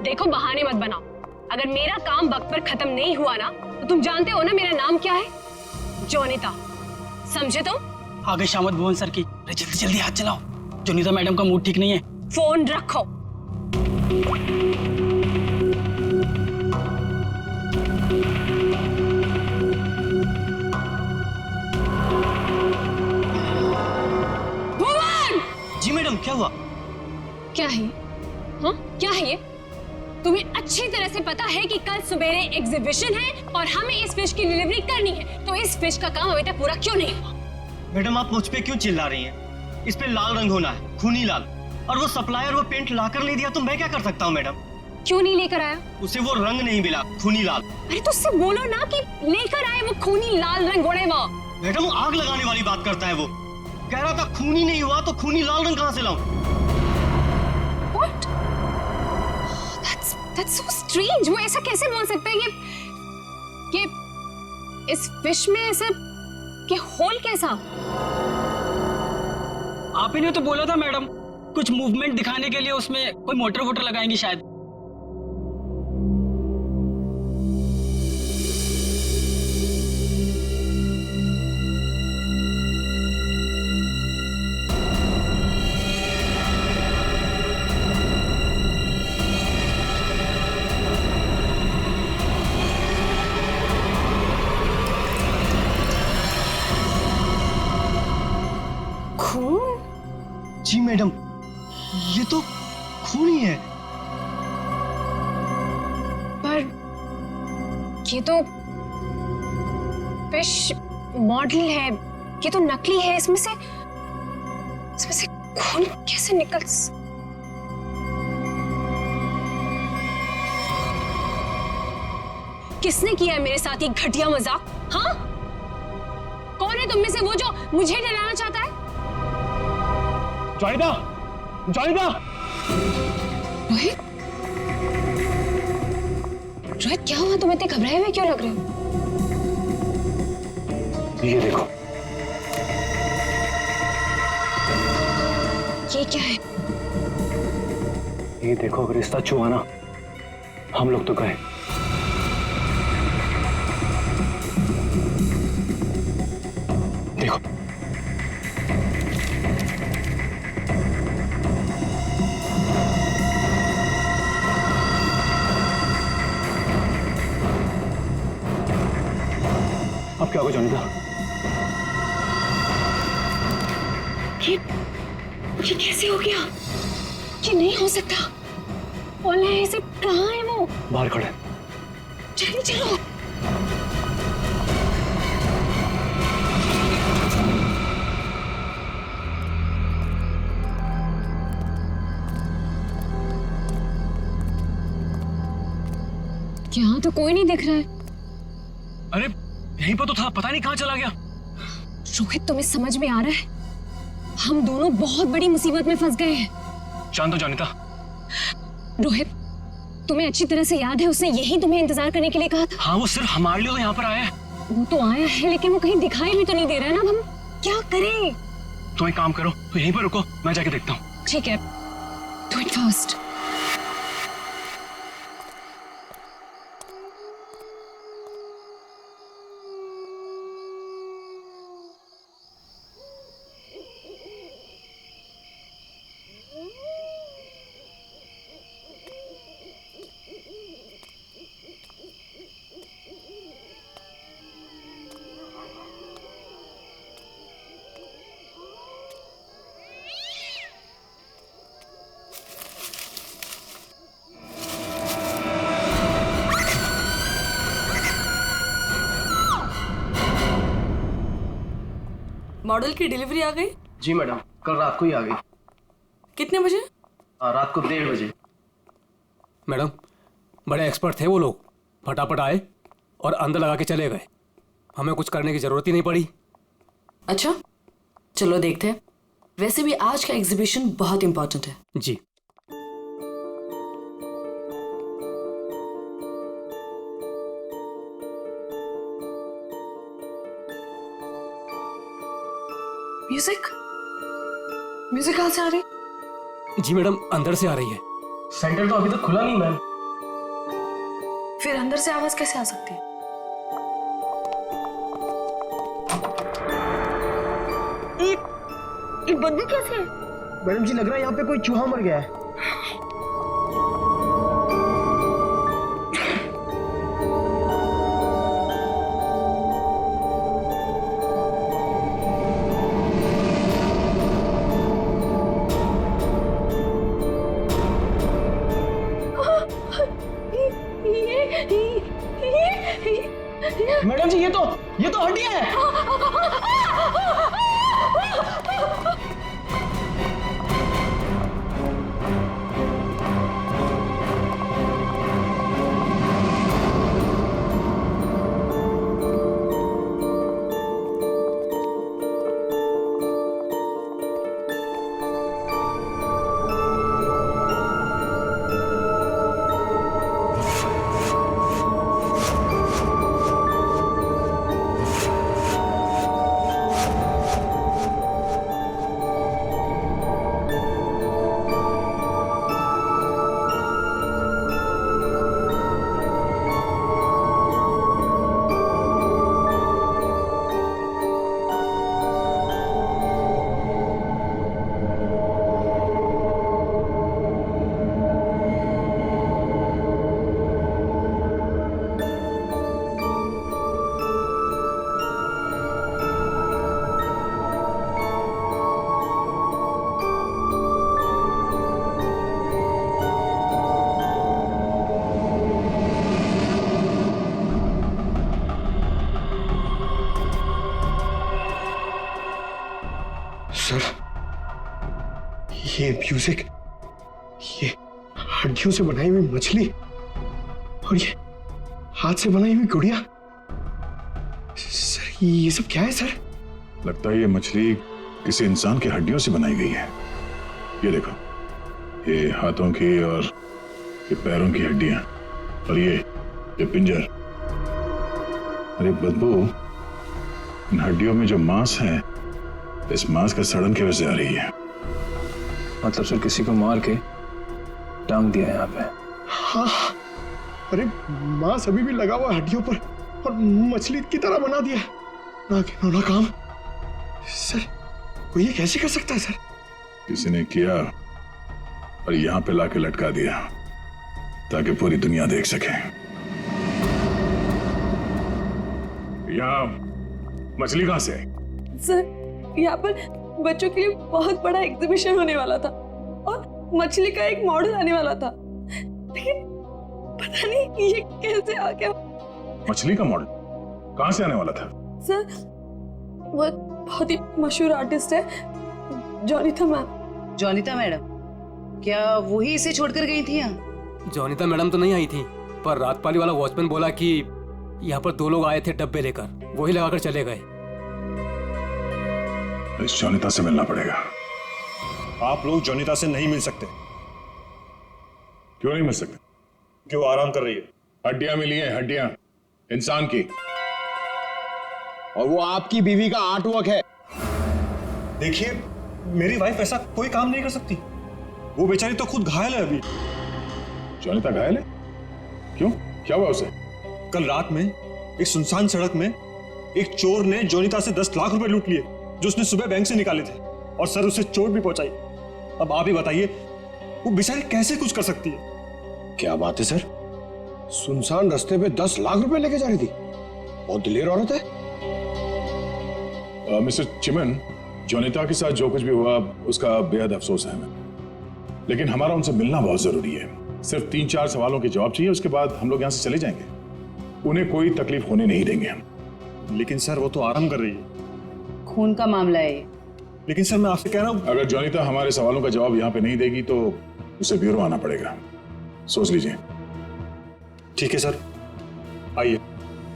देखो बहाने मत बनाओ। अगर मेरा काम वक्त पर खत्म नहीं हुआ ना तो तुम जानते हो ना मेरा नाम क्या है? जोनिता, समझे तुम? आ गए शामत भुवन सर की। अरे जल्दी जल्दी हाथ चलाओ, जोनिता मैडम का मूड ठीक नहीं है। फोन रखो। भुवन! जी मैडम, क्या हुआ? क्या है? हाँ, क्या है ये? तुम्हें अच्छी तरह से पता है कि कल सवेरे एग्जीबिशन है और हमें इस फिश की डिलीवरी करनी है, तो इस फिश का काम अभी तक पूरा क्यों नहीं हुआ? मैडम, आप मुझ पे क्यों चिल्ला रही हैं? इस पे लाल रंग होना है, खूनी लाल। और वो सप्लायर वो पेंट लाकर ले दिया तो मैं क्या कर सकता हूँ मैडम? क्यों नहीं लेकर आया? उसे वो रंग नहीं मिला, खूनी लाल। अरे तो उससे बोलो ना कि लेकर आए वो खूनी लाल रंग घोड़े वो। मैडम, आग लगाने वाली बात करता है वो। कह रहा था खूनी नहीं हुआ तो खूनी लाल रंग कहाँ से लाऊं? What? That's so strange. वो ऐसा कैसे बोल सकता है कि इस फिश में ऐसा कि होल कैसा? आप ही ने तो बोला था मैडम, कुछ मूवमेंट दिखाने के लिए उसमें कोई मोटर वोटर लगाएंगी शायद। खून? जी मैडम, ये तो खून ही है। पर ये तो फिश मॉडल है, ये तो नकली है। इसमें से खून कैसे निकल? किसने किया है मेरे साथ ये घटिया मजाक? हाँ, कौन है तुम में से वो जो मुझे डराना चाहता है? जोनिता! जोनिता! रोहित, रोहित क्या हुआ? तुम इतने घबराए हुए क्यों लग रहे हो? ये देखो। ये क्या है? ये देखो, अगर रिश्ता छुआ ना, हम लोग तो गए। देखो। अब क्या होगा जोनिता? ये कैसे हो गया? ये नहीं हो सकता। ओला ऐसे कहाँ है वो? बाहर खड़े। जल्दी चलो। यहाँ तो कोई नहीं दिख रहा है। अरे यहीं पर तो था, पता नहीं कहाँ चला गया। रोहित, तुम्हें समझ में आ रहा है? हम दोनों बहुत बड़ी मुसीबत में फंस गए हैं। शांत हो जोनिता। रोहित, तुम्हें अच्छी तरह से याद है उसने यही तुम्हें इंतजार करने के लिए कहा था? हाँ, वो सिर्फ हमारे लिए तो यहाँ पर आया है। वो तो आया है, लेकिन वो कहीं दिखाई भी तो नहीं दे रहा है ना। अब हम क्या करें? तुम एक काम करो, तो यहीं पर रुको, मैं जाके देखता हूँ। ठीक है, डू इट फर्स्ट। मॉडल की डिलीवरी आ गई? जी मैडम, कल रात को ही आ गई। कितने बजे? रात को 1:30 बजे। मैडम, बड़े एक्सपर्ट थे वो लोग, फटाफट आए और अंदर लगा के चले गए। हमें कुछ करने की जरूरत ही नहीं पड़ी। अच्छा, चलो देखते हैं। वैसे भी आज का एग्जीबिशन बहुत इंपॉर्टेंट है। जी। म्यूजिक म्यूजिक कहाँ से आ रही? जी मैडम, अंदर से आ रही है। सेंटर तो अभी तक खुला नहीं मैम। फिर अंदर से आवाज कैसे आ सकती है? ये बदबू कैसे है? मैडम जी लग रहा है यहाँ पे कोई चूहा मर गया है। मैडम जी ये तो हड्डियां हैं। सर ये म्यूजिक, ये हड्डियों से बनाई हुई मछली और ये हाथ से बनाई हुई गुड़िया, सर ये सब क्या है सर? लगता है ये मछली किसी इंसान की हड्डियों से बनाई गई है। ये देखो, ये हाथों की और ये पैरों की हड्डियां और ये पिंजर। अरे बदबू, इन हड्डियों में जो मांस है, इस मांस का सड़न की वजह से आ रही है। मतलब सर किसी को मार के टांग दिया यहाँ पे। हाँ, अरे मांस अभी भी लगा हुआ हड्डियों पर और मछली की तरह बना दिया। ना काम सर, कोई ये कैसे कर सकता है सर? किसी ने किया और यहाँ पे लाके लटका दिया ताकि पूरी दुनिया देख सके। यहाँ मछली कहां से आई? सर यहाँ पर बच्चों के लिए बहुत बड़ा एग्जीबिशन होने वाला था और मछली का एक मॉडल आने वाला था, लेकिन पता नहीं ये कैसे आ गया। मछली का मॉडल कहां से आने वाला था? सर वो बहुत ही मशहूर आर्टिस्ट है, जोनिता मैम। जोनिता मैडम, क्या वही इसे छोड़कर गई थी यहाँ? जोनिता मैडम तो नहीं आई थी, पर रातपाली वाला वॉचमैन बोला कि यहाँ पर 2 लोग आए थे डब्बे लेकर, वही लगाकर चले गए। इस जोनिता से मिलना पड़ेगा। आप लोग जोनिता से नहीं मिल सकते। क्यों नहीं मिल सकते? क्यों आराम कर रही है? हड्डियां मिली हैं, हड्डियां इंसान की, और वो आपकी बीवी का आर्ट वर्क है। देखिए, मेरी वाइफ ऐसा कोई काम नहीं कर सकती। वो बेचारी तो खुद घायल है अभी। जोनिता घायल है? क्यों, क्या हुआ उसे? कल रात में एक सुनसान सड़क में एक चोर ने जोनिता से 10 लाख रुपए लूट लिए जो उसने सुबह बैंक से निकाले थे, और सर उसे चोट भी पहुंचाई। अब आप ही बताइए, वो बेचारी कैसे कुछ कर सकती है? क्या बात है सर, सुनसान रास्ते पे 10 लाख रुपए लेके जा रही थी। बहुत दिलेर औरत है। मिस्टर चिमन, जोनिता के साथ जो कुछ भी हुआ उसका बेहद अफसोस है हमें, लेकिन हमारा उनसे मिलना बहुत जरूरी है। सिर्फ 3-4 सवालों के जवाब चाहिए, उसके बाद हम लोग यहाँ से चले जाएंगे। उन्हें कोई तकलीफ होने नहीं देंगे हम। लेकिन सर वो तो आराम कर रही है। खून का मामला है। लेकिन सर मैं आपसे कह रहा हूँ, अगर जोनिता हमारे सवालों का जवाब यहाँ पे नहीं देगी तो उसे ब्यूरो आना पड़ेगा। सोच लीजिए। ठीक है सर, आइए।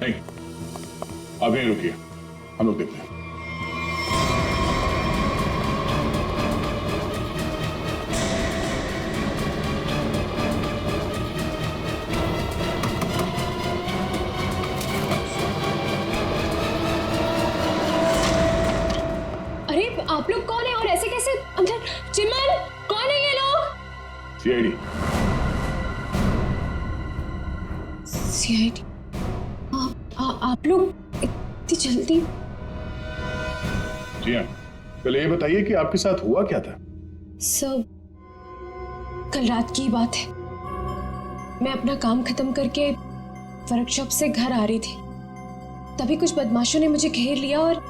नहीं, आप यहीं रुकिए, हम लोग देखते हैं। आप लोग कौन है और ऐसे कैसे अंदर? चिमन, कौन है ये लोग? सीआईडी। सीआईडी, आप लोग इतनी जल्दी? जी हाँ, पहले ये बताइए कि आपके साथ हुआ क्या था? सब कल रात की बात है। मैं अपना काम खत्म करके वर्कशॉप से घर आ रही थी, तभी कुछ बदमाशों ने मुझे घेर लिया और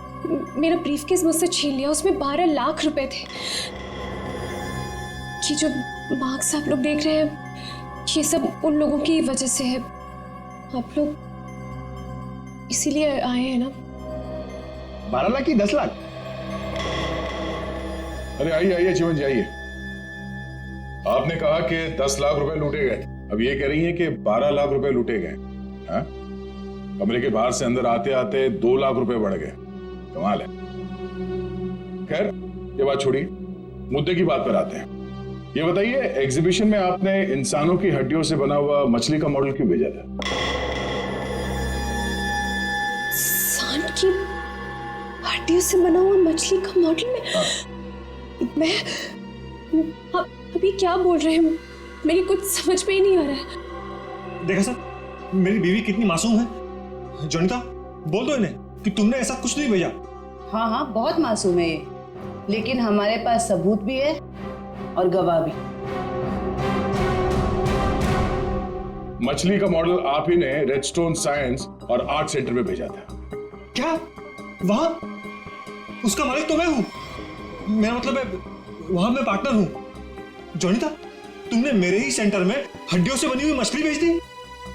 मेरा ब्रीफकेस मुझसे छीन लिया। उसमें 12 लाख रुपए थे। ये जो मार्क्स आप लोग देख रहे हैं, ये सब उन लोगों की वजह से है। आप लोग इसीलिए आए हैं ना? 12 लाख की 10 लाख? अरे आइए आइए जीवन जी आइए। आपने कहा कि 10 लाख रुपए लूटे गए, अब ये कह रही हैं कि 12 लाख रुपए लूटे गए। हाँ? कमरे के बाहर से अंदर आते आते 2 लाख रुपए बढ़ गए। कमाल है। खैर ये बात छोड़िए, मुद्दे की बात पर आते हैं। ये बताइए, एग्जीबिशन में आपने इंसानों की हड्डियों से बना हुआ मछली का मॉडल क्यों भेजा था? इंसान की हड्डियों से बना हुआ मछली का मॉडल मैं अभी क्या बोल रहे हैं? मेरी कुछ समझ में ही नहीं आ रहा है। देखा सर, मेरी बीवी कितनी मासूम है। जोनिता, बोल दो इन्हें कि तुमने ऐसा कुछ नहीं भेजा। हाँ हाँ, बहुत मासूम है ये, लेकिन हमारे पास सबूत भी है और गवाह भी। मछली का मॉडल आप ही ने रेडस्टोन साइंस और आर्ट सेंटर में भेजा था। क्या? वहां उसका मालिक तो मैं हूं। मेरा मतलब है वहां मैं पार्टनर हूं। जोनिता, तुमने मेरे ही सेंटर में हड्डियों से बनी हुई मछली भेज दी?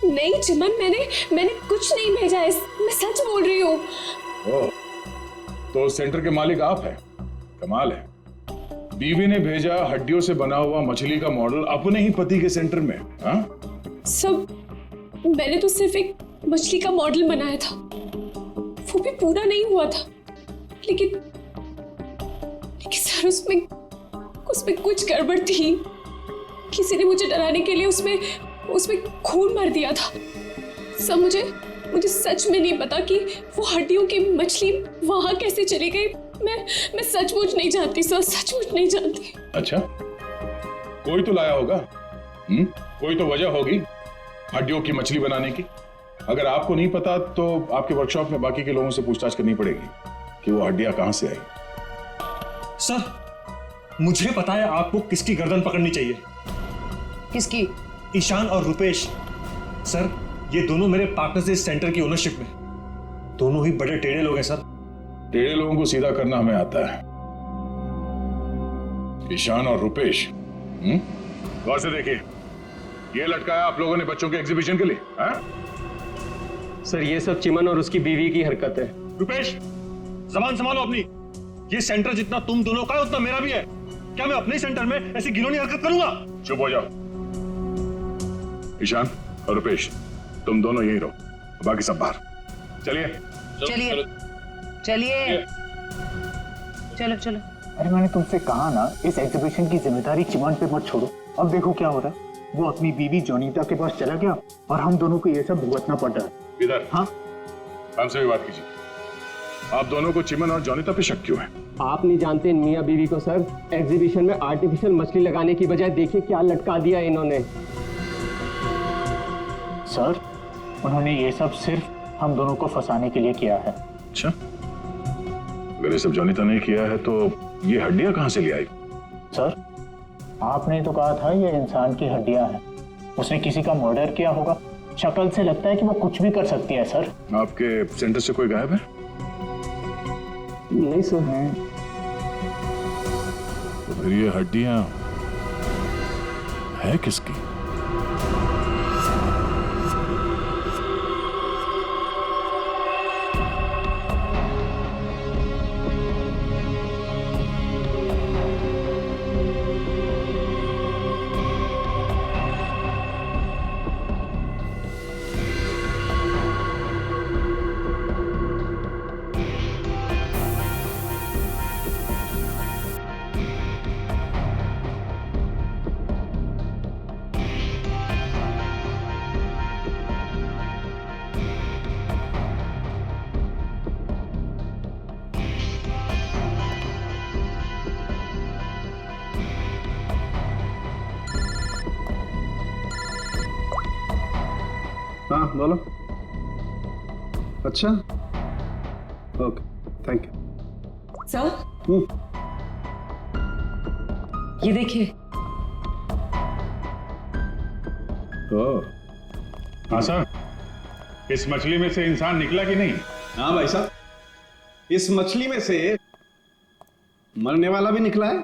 नहीं चिमन, मैंने कुछ नहीं भेजा है, मैं सच बोल रही हूँ। ओह, तो सेंटर के मालिक आप हैं। कमाल है। बीवी ने भेजा हड्डियों से बना हुआ मछली का मॉडल अपने ही पति के सेंटर में। हाँ? सब मैंने तो सिर्फ एक मछली का मॉडल बनाया था, वो भी पूरा नहीं हुआ था। लेकिन सर उसमें कुछ गड़बड़ थी। किसी ने मुझे डराने के लिए उसमें खून भर दिया था। सब मुझे सच में नहीं पता कि वो हड्डियों की मछली वहां कैसे चली गई। मैं सचमुच नहीं जानती सर, सचमुच नहीं जानती। अच्छा, कोई तो लाया होगा। कोई तो वजह होगी हड्डियों की मछली बनाने की। अगर आपको नहीं पता तो आपके वर्कशॉप में बाकी के लोगों से पूछताछ करनी पड़ेगी कि वो हड्डियां कहां से आई। सर, मुझे पता है आपको किसकी गर्दन पकड़नी चाहिए। किसकी? ईशान और रुपेश। सर, ये दोनों मेरे पार्टनर्स इस सेंटर की ओनरशिप में। दोनों ही बड़े टेढ़े लोग हैं सर। टेढ़े लोगों को सीधा करना हमें आता है। ईशान और रुपेश, गौर से देखिए, ये लटकाया आप लोगों ने बच्चों के एग्जीबिशन के लिए। हाँ? सर ये सब चिमन और उसकी बीवी की हरकत है। रुपेश, जबान संभालो अपनी। ये सेंटर जितना तुम दोनों का है उतना मेरा भी है। क्या मैं अपने सेंटर में ऐसी घिनौनी हरकत करूंगा? चुप हो जाओ। ईशान और रुपेश, तुम दोनों यहीं रहो, बाकी सब बाहर। चलिए चलिए चलिए, चलो चलो। अरे मैंने तुमसे कहा ना, इस एग्जीबिशन की जिम्मेदारी चिमन पे मत छोड़ो। अब देखो क्या हो रहा है। वो अपनी बीवी जोनीता के पास चला गया और हम दोनों को ये सब भुगतना पड़ रहा है। इधर। हाँ, हमसे भी बात कीजिए। आप दोनों को चिमन और जोनीता पे शक क्यों है? आप नहीं जानते मियां बीवी को सर। एग्जीबिशन में आर्टिफिशियल मछली लगाने की बजाय देखिए क्या लटका दिया इन्होंने। सर, उन्होंने ये सब सिर्फ हम दोनों को फंसाने के लिए किया है। अच्छा, अगर ये सब जोनीता ने किया है तो ये हड्डियां कहां से ले आई? सर, आपने तो कहा था ये इंसान की हड्डियां हैं। उसने किसी का मर्डर किया होगा। शक्ल से लगता है कि वो कुछ भी कर सकती है। सर, आपके सेंटर से कोई गायब है? नहीं सर। तो फिर ये हड्डियां है किसकी? हाँ बोलो। अच्छा, ओके, थैंक यू। सर ये देखिए। हाँ सर, इस मछली में से इंसान निकला कि नहीं? हाँ भाई साहब, इस मछली में से मरने वाला भी निकला है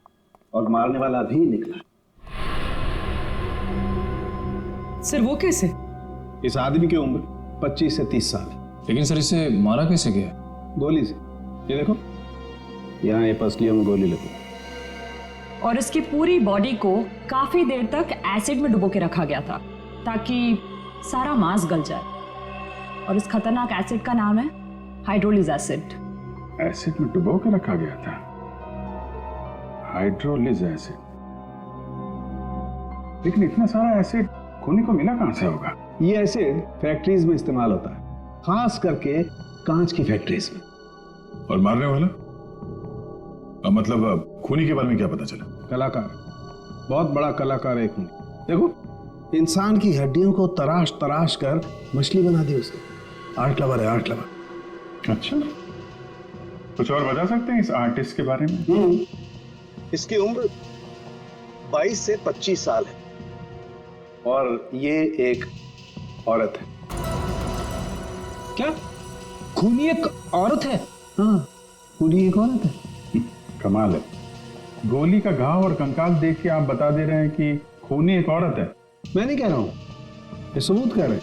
और मारने वाला भी निकला है। सर वो कैसे? इस आदमी की उम्र 25 से 30 साल है। लेकिन सर इसे मारा कैसे गया? गोली से। ये देखो, यहाँ ये पसलियों में गोली लगी। और इसकी पूरी बॉडी को काफी देर तक एसिड में डुबो के रखा गया था ताकि सारा मांस गल जाए। और इस खतरनाक एसिड का नाम है हाइड्रोलिज एसिड। एसिड में डुबो के रखा गया था? हाइड्रोलिज एसिड। लेकिन इतना सारा एसिड खूनी को मिला कहां से होगा? ये एसिड फैक्ट्रीज में इस्तेमाल होता है, खास करके कांच की फैक्ट्रीज में। और मारने वाला? मतलब खूनी के बारे में क्या पता चला? कलाकार, बहुत बड़ा कलाकार है खूनी। देखो, इंसान की हड्डियों को तराश तराश कर मछली बना दी उसने। आर्ट लवर है, आर्ट लवर। अच्छा, कुछ और बता सकते हैं इस आर्टिस्ट के बारे में? इसकी उम्र 22 से 25 साल है और ये एक औरत है। क्या खूनी एक औरत है? हाँ, खूनी एक औरत है। कमाल है, गोली का घाव और कंकाल देख के आप बता दे रहे हैं कि खूनी एक औरत है। मैं नहीं कह रहा हूं, ये सबूत कह रहे हैं।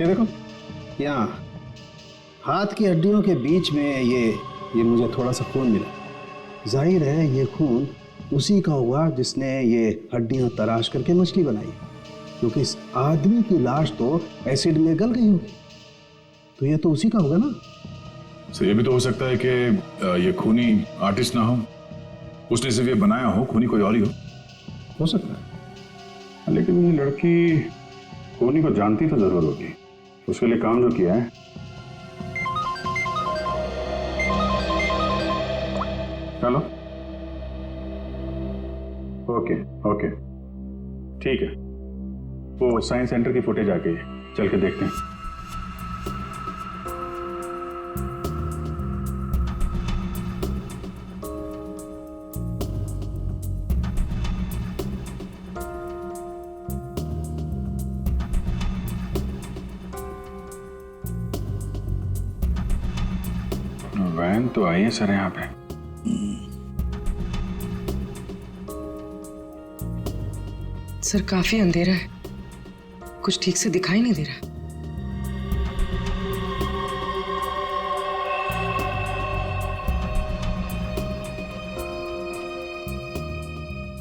ये देखो, यहाँ हाथ की हड्डियों के बीच में ये मुझे थोड़ा सा खून मिला। जाहिर है ये खून उसी का हुआ जिसने ये हड्डियां तराश करके मछली बनाई, क्योंकि इस आदमी की लाश तो एसिड में गल गई होगी, तो ये तो उसी का होगा ना। तो ये भी तो हो सकता है कि ये खूनी आर्टिस्ट ना हो, उसने सिर्फ ये बनाया हो, खूनी कोई और ही हो सकता है। लेकिन ये लड़की खूनी को जानती तो जरूर होगी, उसके लिए काम जो किया है। चलो, ओके ओके, ठीक है, वो साइंस सेंटर की फुटेज आ गई है, चल के देखते हैं। वैन तो आई है सर यहाँ पे। सर काफी अंधेरा है, कुछ ठीक से दिखाई नहीं दे रहा।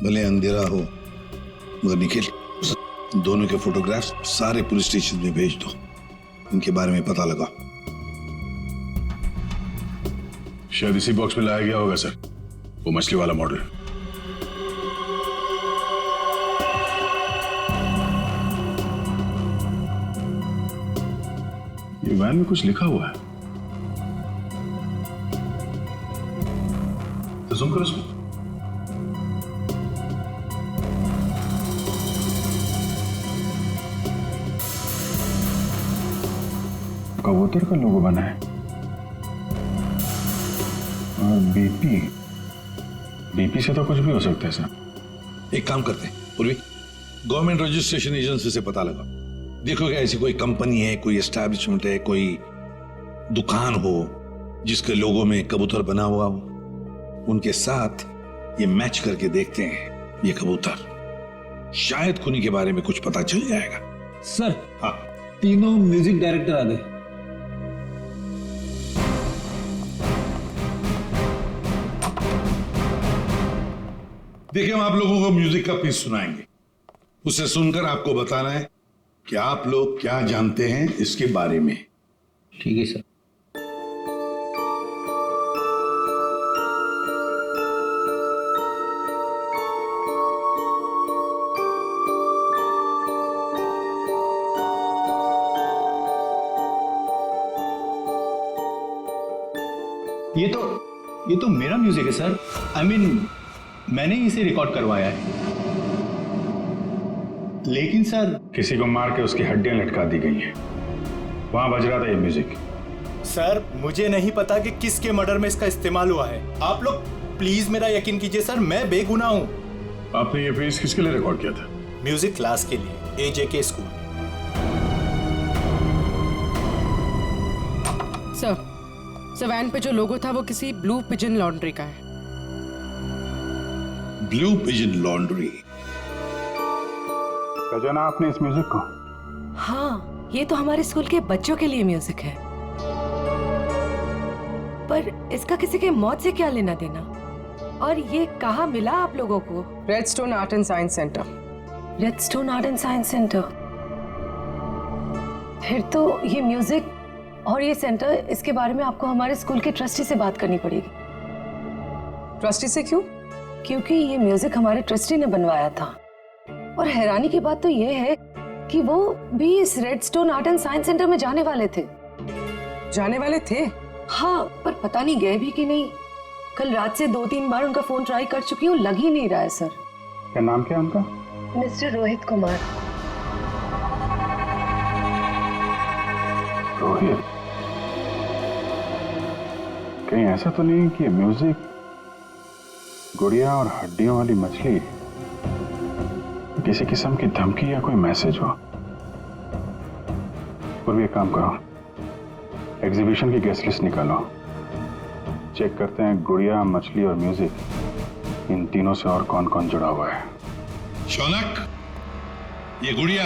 भले अंधेरा हो मगर निखिल, दोनों के फोटोग्राफ्स सारे पुलिस स्टेशन में भेज दो, इनके बारे में पता लगा। शायद इसी बॉक्स में लाया गया होगा सर, वो मछली वाला मॉडल। ये वैन में कुछ लिखा हुआ है, तो सुन कर उसमें। कबूतर का लोगो बना है और बीपी से तो कुछ भी हो सकता है सर। एक काम करते हैं पूर्वी, गवर्नमेंट रजिस्ट्रेशन एजेंसी से पता लगा, देखो क्या ऐसी कोई कंपनी है, कोई एस्टैब्लिशमेंट है, कोई दुकान हो जिसके लोगो में कबूतर बना हुआ हो, उनके साथ ये मैच करके देखते हैं ये कबूतर, शायद खूनी के बारे में कुछ पता चल जाएगा। सर हाँ, तीनों म्यूजिक डायरेक्टर आ गए। देखिए, हम आप लोगों को म्यूजिक का पीस सुनाएंगे, उसे सुनकर आपको बताना है कि आप लोग क्या जानते हैं इसके बारे में। ठीक है सर। ये तो मेरा म्यूजिक है सर। I mean, मैंने इसे रिकॉर्ड करवाया है। लेकिन सर, किसी को मार के उसकी हड्डियां लटका दी गई हैं। वहां बज रहा था ये म्यूजिक। सर मुझे नहीं पता कि किसके मर्डर में इसका इस्तेमाल हुआ है। आप लोग प्लीज मेरा यकीन कीजिए सर, मैं बेगुनाह हूँ। आपने ये पीस किसके लिए रिकॉर्ड किया था? म्यूजिक क्लास के लिए, AJK स्कूल। सर वैन पे जो लोगो था वो किसी ब्लू पिजन लॉन्ड्री का है। Blue pigeon laundry? पहचाना आपने इस म्यूजिक को? हाँ, ये तो हमारे स्कूल के बच्चों के लिए म्यूजिक है। पर इसका किसी के मौत से क्या लेना देना? और ये कहाँ मिला आप लोगों को? Redstone art and science centre. Redstone art and science centre? फिर तो ये म्यूजिक और ये सेंटर, इसके बारे में आपको हमारे स्कूल के ट्रस्टी से बात करनी पड़ेगी। ट्रस्टी से क्यों? क्योंकि ये म्यूजिक हमारे ट्रस्टी ने बनवाया था। और हैरानी की बात तो ये है कि वो भी इस redstone art and science centre में जाने वाले थे। जाने वाले थे? हाँ, पर पता नहीं गए भी कि नहीं। कल रात से 2-3 बार उनका फोन ट्राई कर चुकी हूँ, लग ही नहीं रहा है सर। क्या नाम क्या है उनका? मिस्टर रोहित कुमार। रोहित? कहीं ऐसा तो नहीं कि म्यूजिक गुड़िया और हड्डियों वाली मछली किसी किस्म की धमकी या कोई मैसेज हो? और भी एक काम करो, एग्जीबिशन की गेस्ट लिस्ट निकालो, चेक करते हैं गुड़िया, मछली और म्यूजिक, इन तीनों से और कौन कौन जुड़ा हुआ है। शौनक, ये गुड़िया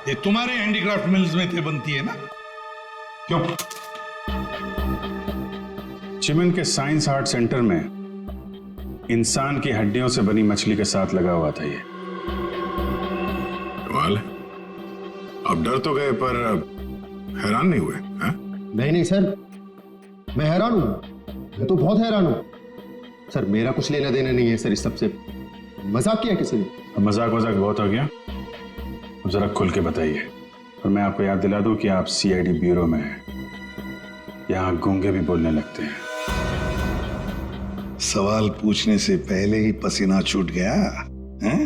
ये तुम्हारे हैंडीक्राफ्ट मिल्स में थे बनती है ना? क्यों? चिमन के साइंस आर्ट सेंटर में इंसान की हड्डियों से बनी मछली के साथ लगा हुआ था ये। कमाल है। अब डर तो गए पर हैरान नहीं हुए? नहीं सर, मैं हैरान हूं। मैं तो बहुत हैरान हूं सर। मेरा कुछ लेना देना नहीं है सर इस सबसे। मजाक किया किसी ने? अब मजाक बहुत हो गया, अब जरा खुल के बताइए। और मैं आपको याद दिला दूं कि आप CID ब्यूरो में हैं। यहाँ गूंगे भी बोलने लगते हैं। सवाल पूछने से पहले ही पसीना छूट गया हैं?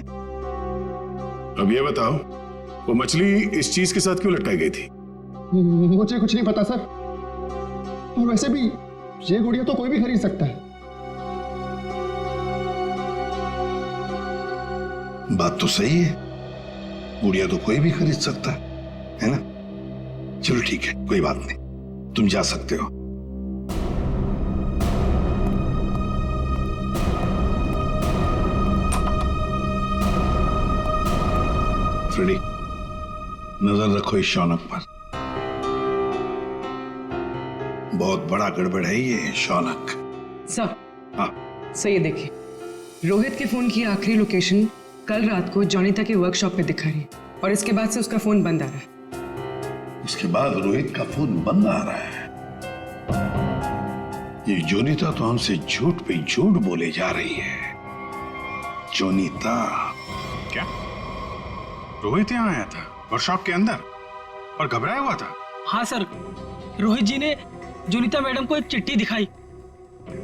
अब ये बताओ, वो मछली इस चीज के साथ क्यों लटकाई गई थी? मुझे कुछ नहीं पता सर। और वैसे भी ये गुड़िया तो कोई भी खरीद सकता है। बात तो सही है, गुड़िया तो कोई भी खरीद सकता है ना? चलो ठीक है, कोई बात नहीं, तुम जा सकते हो। फ्रेडी, नजर रखो इस शौनक पर। बहुत बड़ा गड़बड़ है ये शौनक। सर, हाँ सर ये देखिए, रोहित के फोन की आखिरी लोकेशन कल रात को जोनीता के वर्कशॉप पे दिखा रही है और इसके बाद से उसका फोन बंद आ रहा है। उसके बाद रोहित का फोन बंद आ रहा है। ये जोनीता तो हमसे झूठ पे झूठ बोले जा रही है। जोनीता? क्या रोहित यहाँ आया था वर्कशॉप के अंदर और घबराया हुआ था? हाँ सर, रोहित जी ने जोनीता मैडम को एक चिट्ठी दिखाई।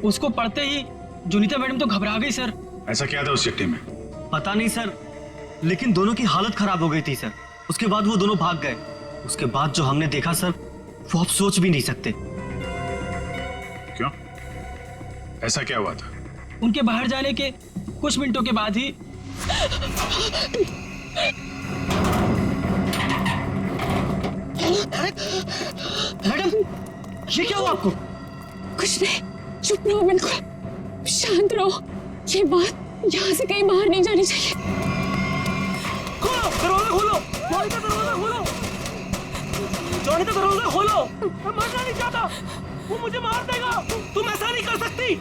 उसको पढ़ते ही जोनीता मैडम तो घबरा गई सर। ऐसा क्या था उस चिट्ठी में? पता नहीं सर, लेकिन दोनों की हालत खराब हो गई थी सर। उसके बाद वो दोनों भाग गए। उसके बाद जो हमने देखा सर, वो आप सोच भी नहीं सकते। क्यों? ऐसा क्या हुआ था? उनके बाहर जाने के कुछ मिनटों के बाद ही मैडम, ये क्या हुआ आपको? कुछ नहीं, चुप रहो, बिल्कुल शांत रहो। ये बात यहाँ से कहीं बाहर नहीं जानी चाहिए। खोलो दरवाजा, खोलो जोनीता, दरवाजा खोलो जोनीता, दरवाजा खोलो। मैं मरना नहीं चाहता, वो मुझे मार देगा। तुम ऐसा नहीं कर सकती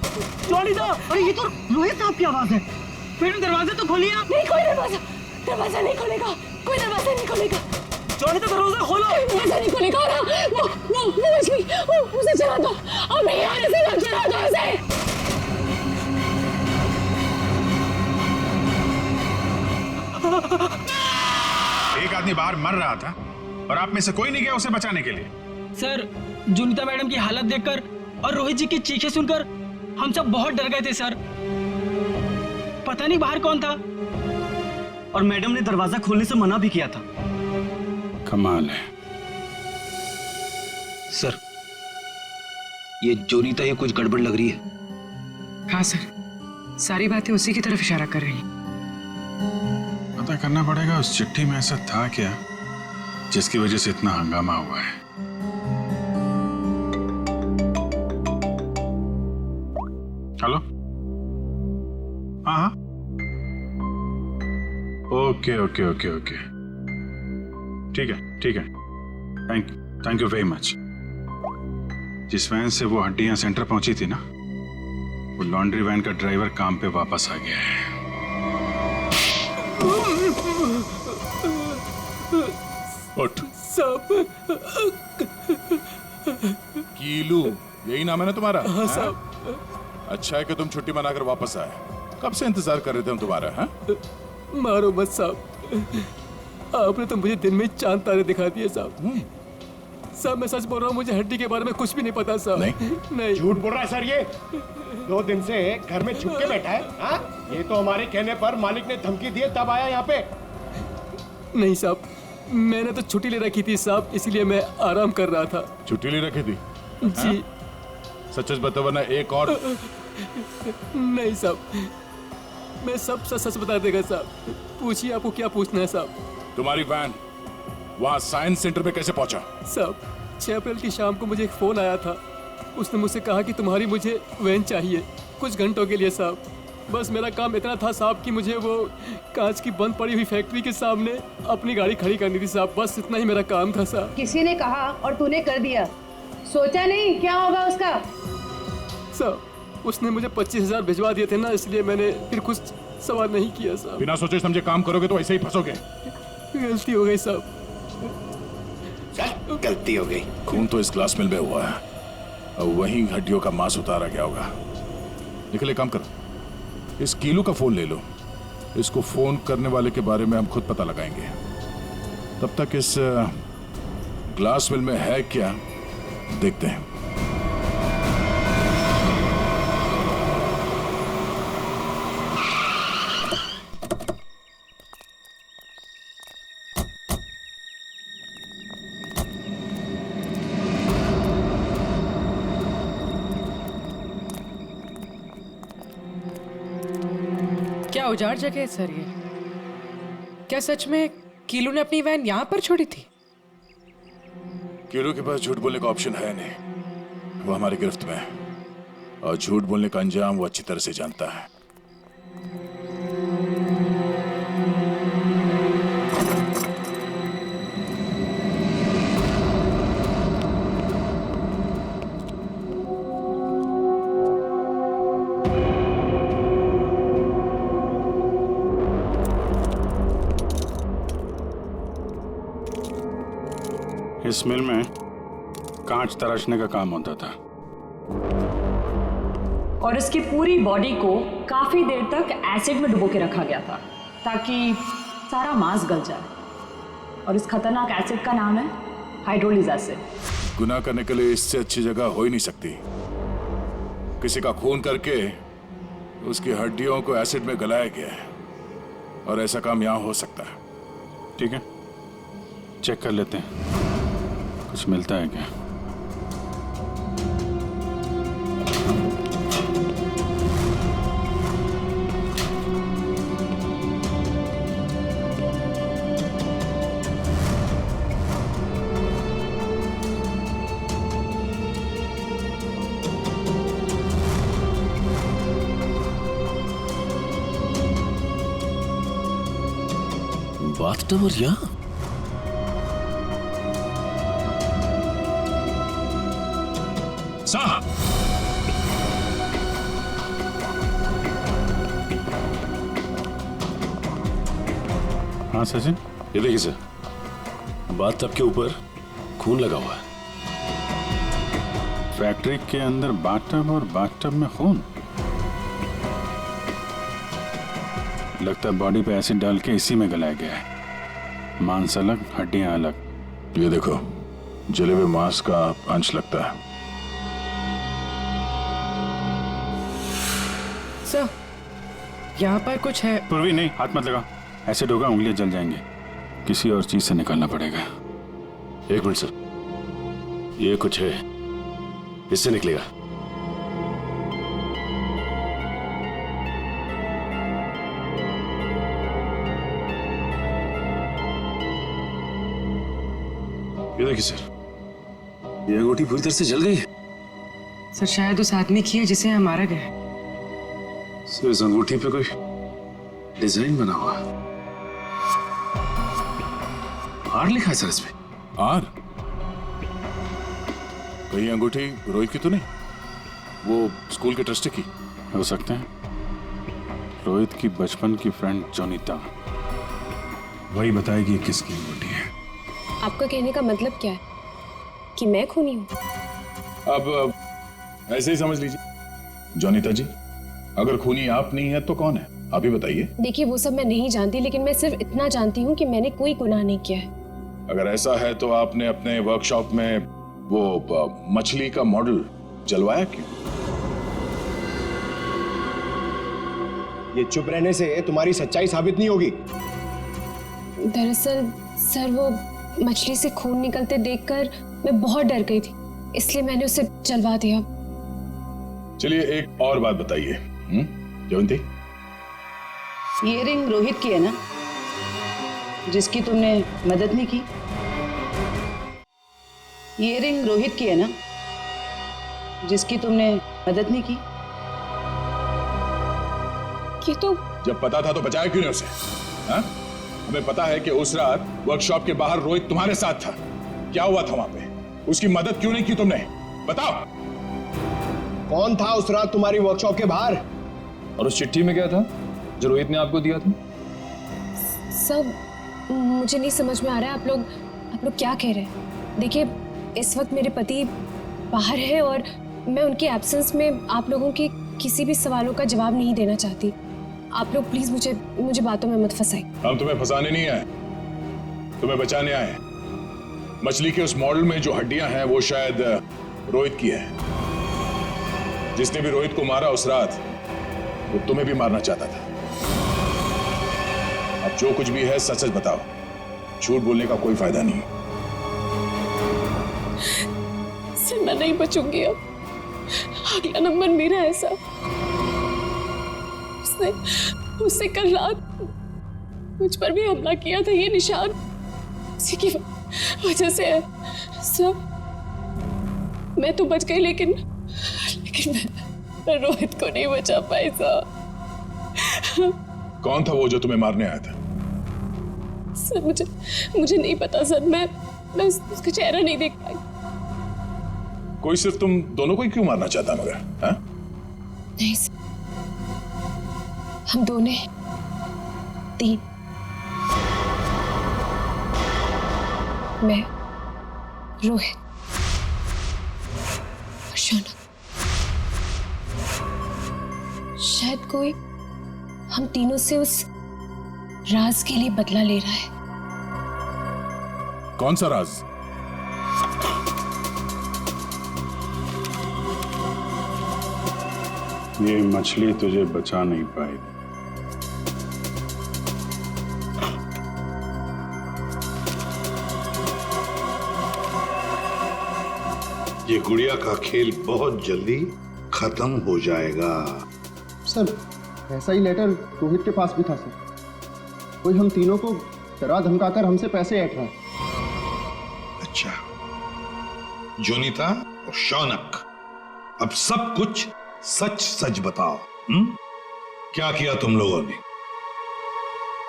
जोनीता। अरे ये तो रोहित साहब की आवाज है। मैडम दरवाजा तो खोलिए आप। नहीं, कोई दरवाजा नहीं खुलेगा। कोई दरवाजा नहीं खुलेगा। जोनीता दरवाजा खोलो। दरवाजा नहीं खुलेगा। वो मछली, उसे चला दो। अब नहीं आने से मत चला दो उसे। एक आदमी बाहर मर रहा था और आप में से कोई नहीं गया उसे बचाने के लिए? सर, जोनीता मैडम की हालत देखकर और रोहित जी की चीखें सुनकर हम सब बहुत डर गए थे सर। पता नहीं बाहर कौन था, और मैडम ने दरवाजा खोलने से मना भी किया था। कमाल है सर, ये जोनीता ही कुछ गड़बड़ लग रही है। हाँ सर, सारी बातें उसी की तरफ इशारा कर रही हैं। पता करना पड़ेगा उस चिट्ठी में ऐसा था क्या जिसकी वजह से इतना हंगामा हुआ है। हेलो, हाँ हाँ, ओके ओके ओके ओके, ठीक है ठीक है, थैंक यू वेरी मच। जिस वैन से वो हड्डियां सेंटर पहुंची थी ना, वो लॉन्ड्री वैन का ड्राइवर काम पे वापस आ गया है। उठ। साहब, कीलू, यही नाम है ना तुम्हारा? हाँ हैं? साहब। अच्छा है कि तुम छुट्टी मनाकर वापस आए। कब से इंतजार कर रहे थे हम तुम्हारा? हैं? मारो मत साहब, आपने तो मुझे दिन में चांद तारे दिखा दिए साहब। साहब मैं सच बोल रहा हूँ, मुझे हड्डी के बारे में कुछ भी नहीं पता साहब। नहीं झूठ बोल रहा है सर ये। 2 दिन से घर में छुप के बैठा है। हाँ? ये तो हमारे कहने पर मालिक ने धमकी दी तब आया यहाँ पे। नहीं साहब, मैंने तो छुट्टी ले रखी थी साहब, इसीलिए मैं आराम कर रहा था। छुट्टी ले रखी थी? जी। सच सच बताओ वरना एक और। नहीं साहब, मैं सब सच बता देगा साहब। पूछिए, आपको क्या पूछना है साहब? तुम्हारी वैन वहाँ साइंस सेंटर में कैसे पहुंचा? साहब 6 अप्रैल की शाम को मुझे एक फोन आया था। उसने मुझसे कहा कि तुम्हारी मुझे वैन चाहिए कुछ घंटों के लिए साहब। बस मेरा काम इतना था साहब कि मुझे वो कांच की बंद पड़ी हुई फैक्ट्री के सामने अपनी गाड़ी खड़ी करनी थी साहब। बस इतना ही मेरा काम था साहब। किसी ने कहा और तूने कर दिया, सोचा नहीं क्या होगा उसका? साहब उसने मुझे 25,000 भिजवा दिए थे ना, इसलिए मैंने फिर कुछ सवाल नहीं किया साहब। बिना सोचे समझे काम करोगे तो ऐसे ही फंसोगे। गलती हो गई साहब। गलती हो गई। खून तो इस ग्लास मिल में हुआ है, अब वहीं हड्डियों का मांस उतारा गया होगा। निकले, काम करो, इस कीलू का फोन ले लो। इसको फोन करने वाले के बारे में हम खुद पता लगाएंगे। तब तक इस ग्लास मिल में है क्या देखते हैं। क्या उजाड़ जगह है सर ये? क्या सच में कीलू ने अपनी वैन यहाँ पर छोड़ी थी? कीलू के पास झूठ बोलने का ऑप्शन है नहीं, वो हमारी गिरफ्त में है और झूठ बोलने का अंजाम वो अच्छी तरह से जानता है। इस मिल में कांच तराशने का काम होता था और इसकी पूरी बॉडी को काफी देर तक एसिड में डुबो के रखा गया था ताकि सारा मांस गल जाए। और इस खतरनाक एसिड का नाम है हाइड्रोलिक एसिड। गुनाह करने के लिए इससे अच्छी जगह हो ही नहीं सकती। किसी का खून करके उसकी हड्डियों को एसिड में गलाया गया है और ऐसा काम यहां हो सकता है। ठीक है, चेक कर लेते हैं कुछ मिलता है क्या। बाथटब और यहाँ साहब, हाँ सचिन, ये देखिए सर, बाथटब के ऊपर खून लगा हुआ है। फैक्ट्री के अंदर बाथटब और बाथटब में खून। लगता है बॉडी पे एसिड डाल के इसी में गलाया गया है। मांस अलग, हड्डियां अलग। ये देखो, जले हुए मांस का अंश लगता है। सर यहाँ पर कुछ है। पूर्वी नहीं, हाथ मत लगा। एसिड होगा, उंगलियां जल जाएंगे। किसी और चीज से निकालना पड़ेगा। एक मिनट सर, ये कुछ है, इससे निकलेगा। ये देखिए सर, ये अंगूठी पूरी तरह से जल गई है। सर शायद उस आदमी की है जिसे यहाँ मारा गया है। सर इस अंगूठी पे कोई डिजाइन बना हुआ है। आर लिखा है सर इस पे। आर? कहीं अंगूठी रोहित की तो नहीं? वो स्कूल के ट्रस्टी की हो सकते हैं। रोहित की बचपन की फ्रेंड जोनीता, वही बताएगी किसकी अंगूठी है। आपका कहने का मतलब क्या है कि मैं खूनी हूँ? अब ऐसे ही समझ लीजिए। जोनीता जी, अगर खूनी आप नहीं है तो कौन है, आप ही बताइए। देखिए वो सब मैं नहीं जानती, लेकिन मैं सिर्फ इतना जानती हूँ कि मैंने कोई गुनाह नहीं किया है। अगर ऐसा है तो आपने अपने वर्कशॉप में वो मछली का मॉडल जलवाया क्यों? ये चुप रहने से तुम्हारी सच्चाई साबित नहीं होगी। दरअसल सर, वो मछली से खून निकलते देखकर मैं बहुत डर गई थी, इसलिए मैंने उसे जलवा दिया। चलिए एक और बात बताइए जयंती। ये रिंग रोहित की है ना, जिसकी तुमने मदद नहीं की? ये रिंग रोहित की है ना, जिसकी तुमने मदद नहीं की? ये तो जब पता था तो बचाया क्यों नहीं उसे? हा? हमें पता है कि उस रात वर्कशॉप के बाहर रोहित तुम्हारे साथ था। क्या हुआ था वहां पे? उसकी मदद क्यों नहीं की तुमने? बताओ। कौन था उस रात तुम्हारी वर्कशॉप के बाहर? और उस चिट्ठी में क्या था जो रोहित ने आपको दिया था? सब मुझे नहीं समझ में आ रहा है। आप लोग क्या कह रहे हैं? देखिए इस वक्त मेरे पति बाहर है और मैं उनके एब्सेंस में आप लोगों के किसी भी सवालों का जवाब नहीं देना चाहती। आप लोग प्लीज मुझे बातों में मत फंसाइए। हम तुम्हें फंसाने नहीं आए, तुम्हें बचाने आए। मछली के उस मॉडल में जो हड्डियां हैं वो शायद रोहित की है। जिसने भी रोहित को मारा उस रात वो तुम्हें भी मारना चाहता था। अब जो कुछ भी है सच सच बताओ, झूठ बोलने का कोई फायदा नहीं। सर मैं नहीं बचूंगी अब। अगला नंबर मेरा है सर। उसने कल रात मुझ पर भी हमला किया था। ये निशान उसी की वजह से है सर। मैं तो बच गई, लेकिन मैं रोहित को नहीं बचा पाई सर। कौन था वो जो तुम्हें मारने आया था? सर मुझे नहीं पता सर। मैं उसका चेहरा नहीं देख पाई। कोई सिर्फ तुम दोनों को ही क्यों मारना चाहता मगर? हा? नहीं सर, हम दोनों 3। मैं, रोहित और शौनक। शायद कोई हम तीनों से उस राज के लिए बदला ले रहा है। कौन सा राज? ये मछली तुझे बचा नहीं पाएगी। ये गुड़िया का खेल बहुत जल्दी खत्म हो जाएगा। सर ऐसा ही लेटर रोहित के पास भी था सर। कोई हम तीनों को डरा धमकाकर हमसे पैसे ऐंठ रहा है। अच्छा, जोनीता और शौनक, अब सब कुछ सच सच बताओ। क्या किया तुम लोगों ने?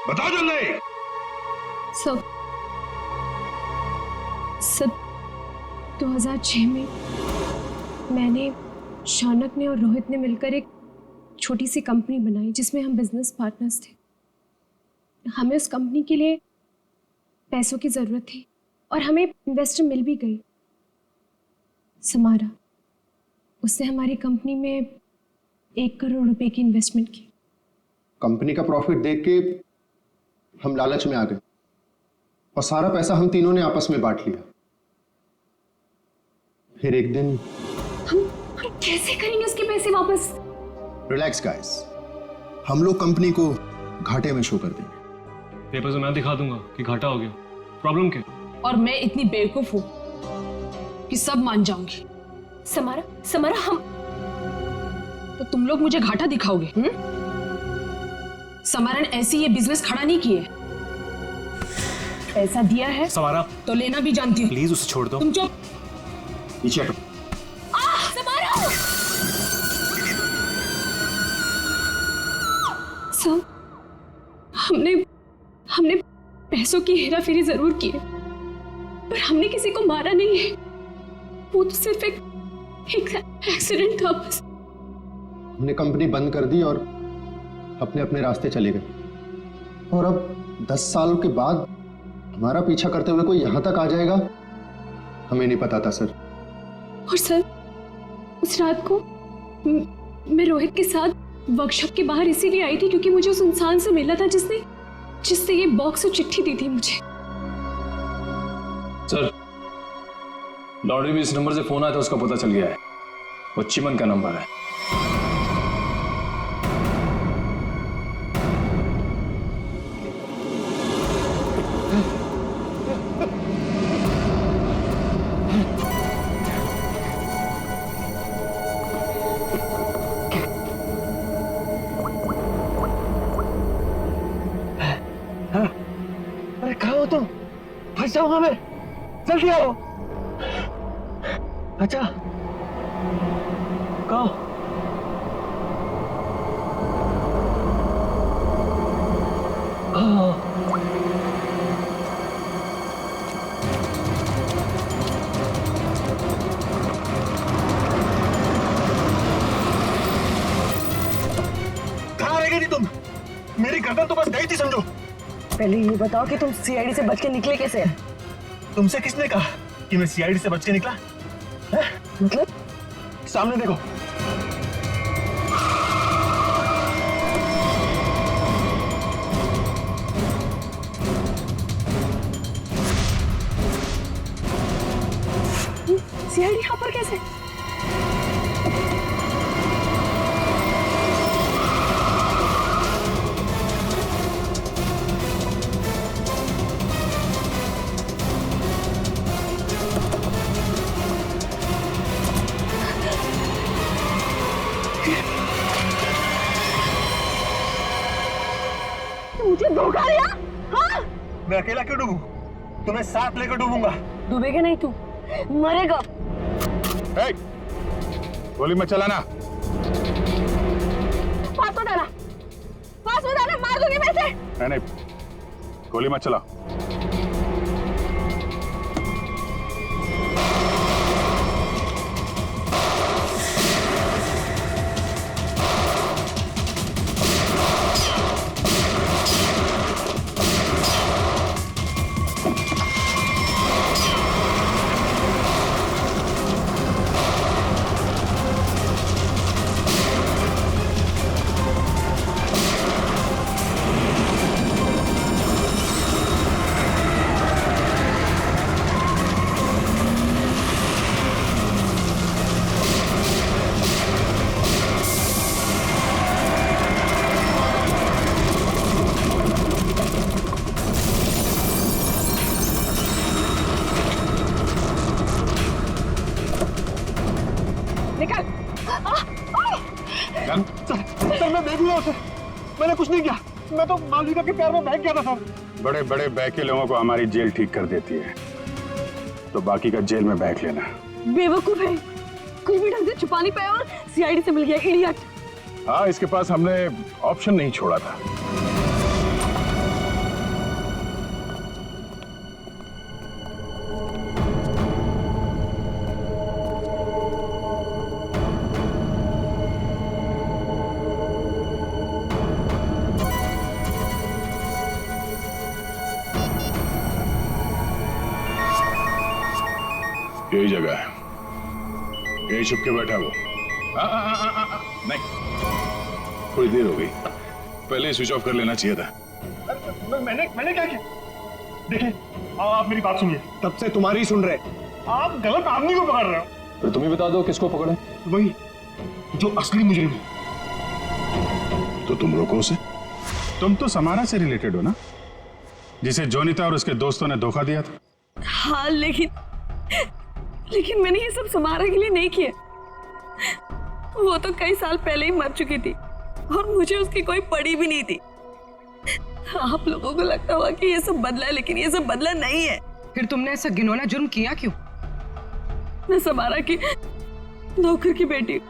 बताओ जल्दी। सब 2006 में मैंने, शौनक ने और रोहित ने मिलकर एक छोटी सी कंपनी बनाई जिसमें हम बिजनेस पार्टनर्स थे। हमें उस कंपनी के लिए पैसों की जरूरत थी और हमें इन्वेस्टर मिल भी गई, समारा। उसने हमारी कंपनी में 1 करोड़ रुपए की इन्वेस्टमेंट की। कंपनी का प्रॉफिट देख के हम लालच में आ गए और सारा पैसा हम तीनों ने आपस में बांट लिया। फिर एक दिन हम कैसे करेंगे उसके पैसे वापस? रिलैक्स गाइस, हम लोग कंपनी को घाटे में शो कर देंगे। पेपर से मैं दिखा दूंगा कि घाटा हो गया। प्रॉब्लम क्या? और मैं इतनी बेवकूफ हूं कि सब मान जाऊंगी। समारा, समारा, हम तो तुम लोग मुझे घाटा दिखाओगे? समारा ने ऐसी ये बिजनेस खड़ा नहीं किए, पैसा दिया है समारा तो लेना भी जानती हूँ। प्लीज उसे छोड़ दो। तुम चुप। पीछे हटो। समारा! सब हमने पैसों की हेराफेरी जरूर की है, पर हमने किसी को मारा नहीं है। वो तो सिर्फ एक एक्सीडेंट था बस। हमने कंपनी बंद कर दी और अपने अपने रास्ते चले गए, और अब 10 साल के बाद हमारा पीछा करते हुए कोई यहां तक आ जाएगा, हमें नहीं पता था सर। और सर, उस रात को मैं रोहित के साथ वर्कशॉप के बाहर इसीलिए आई थी क्योंकि मुझे उस इंसान से मिला था जिसने ये बॉक्स और चिट्ठी दी थी मुझे। सर, लॉन्ड्री में इस नंबर से फोन आया था, उसका पता चल गया है। वो चिमन का नंबर है। अरे कहाँ हो तुम? फंस जाऊंगा मैं, जल्दी आओ। अच्छा, कहाँ हो? कहाँ रह गई थी तुम? मेरी गर्दन तो बस गई थी समझो। पहले ये बताओ कि तुम सीआईडी से बच के निकले कैसे? तुमसे किसने कहा कि मैं सीआईडी से बच के निकला? मतलब? सामने देखो। सीआईडी यहाँ पर कैसे? मुझे धोखा दिया? हाँ? मैं अकेला क्यों डूबूं? तुम्हें साथ लेकर डूबूंगा। डूबेगा नहीं तू, मरेगा। गोली मत चलाना। पास मत आना, मार दूंगी मैं इसे। नहीं, गोली मत चला। सर मैं देख लिया उसे, मैंने कुछ नहीं किया। मैं तो मालविका के प्यार में बहक गया था सर। बड़े बड़े बहके लोगों को हमारी जेल ठीक कर देती है, तो बाकी का जेल में बहक लेना। बेवकूफ है, कुछ भी ढंग से छुपा नहीं पाया और सीआईडी से मिल गया, इडियट। हाँ, इसके पास हमने ऑप्शन नहीं छोड़ा था। यही जगह है, यही छुप के बैठा वो। नहीं, थोड़ी देर हो गई, पहले स्विच ऑफ कर लेना चाहिए था। मैंने क्या किया? देखिए, आप मेरी बात सुनिए, तब से तुम्हारी सुन रहे, आप गलत आदमी को पकड़ रहे हो। फिर तुम ही बता दो किसको पकड़े? वही जो असली मुजरिम है। तो तुम रोको उसे। तुम तो समारा से रिलेटेड हो ना? जिसे जोनीता और उसके दोस्तों ने धोखा दिया था? हाँ, लेकिन मैंने ये सब समारा के लिए नहीं किया। वो तो कई साल पहले ही मर चुकी थी और मुझे उसकी कोई पड़ी भी नहीं थी। आप लोगों को लगता होगा कि ये सब बदला है, लेकिन ये सब बदला नहीं है। फिर तुमने ऐसा घिनौना जुर्म किया क्यों? मैं समारा की नौकर की बेटी,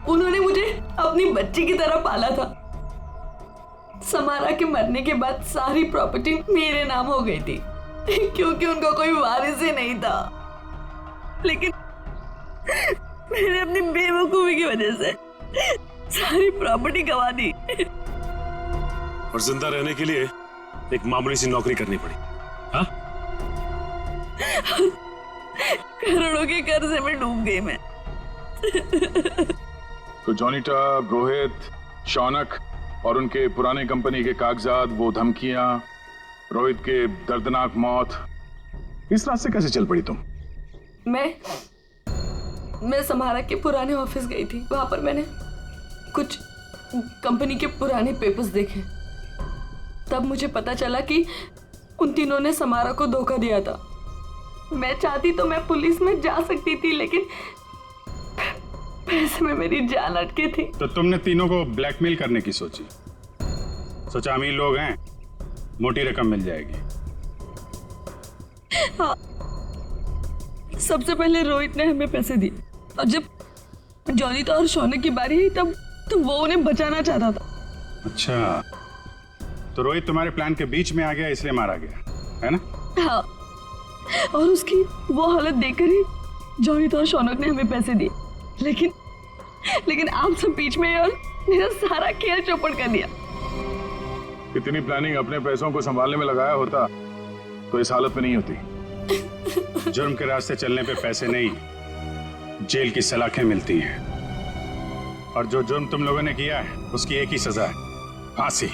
उन्होंने मुझे अपनी बच्ची की तरह पाला था। समारा के मरने के बाद सारी प्रॉपर्टी मेरे नाम हो गई थी क्योंकि उनका कोई वारिस ही नहीं था। लेकिन मैंने अपनी बेवकूफी की वजह से सारी प्रॉपर्टी गंवा दी और जिंदा रहने के लिए एक मामूली सी नौकरी करनी पड़ी। हाँ? करोड़ों के कर्जे में डूब गई मैं। तो जोनीता, रोहित, शौनक और उनके पुराने कंपनी के कागजात, वो धमकियां, रोहित के दर्दनाक मौत, इस रास्ते कैसे चल पड़ी तुम? मैं समारा के पुराने ऑफिस गई थी। वहां पर मैंने कुछ कंपनी के पुराने पेपर्स देखे। तब मुझे पता चला कि उन तीनों ने समारा को धोखा दिया था। मैं चाहती तो मैं पुलिस में जा सकती थी, लेकिन पैसे में मेरी जान अटकी थी। तो तुमने तीनों को ब्लैकमेल करने की सोची? सोचा अमीर लोग हैं, मोटी रकम मिल जाएगी। हाँ, सबसे पहले रोहित ने हमें पैसे दिए और जब जोनीता और शौनक की बारी आई तब वो उन्हें बचाना चाहता था। अच्छा, तो रोहित तुम्हारे प्लान के बीच में आ गया, इसलिए मारा गया, है ना? हाँ, और उसकी वो हालत देखकर ही जोनीता और शौनक ने हमें पैसे दिए। लेकिन आप सब बीच में और मेरा सारा खेल चौपट कर दिया। इतनी प्लानिंग अपने पैसों को संभालने में लगाया होता तो इस हालत में नहीं होती। जुर्म के रास्ते चलने पे पैसे नहीं, जेल की सलाखें मिलती हैं। और जो जुर्म तुम लोगों ने किया है उसकी एक ही सजा है, फांसी।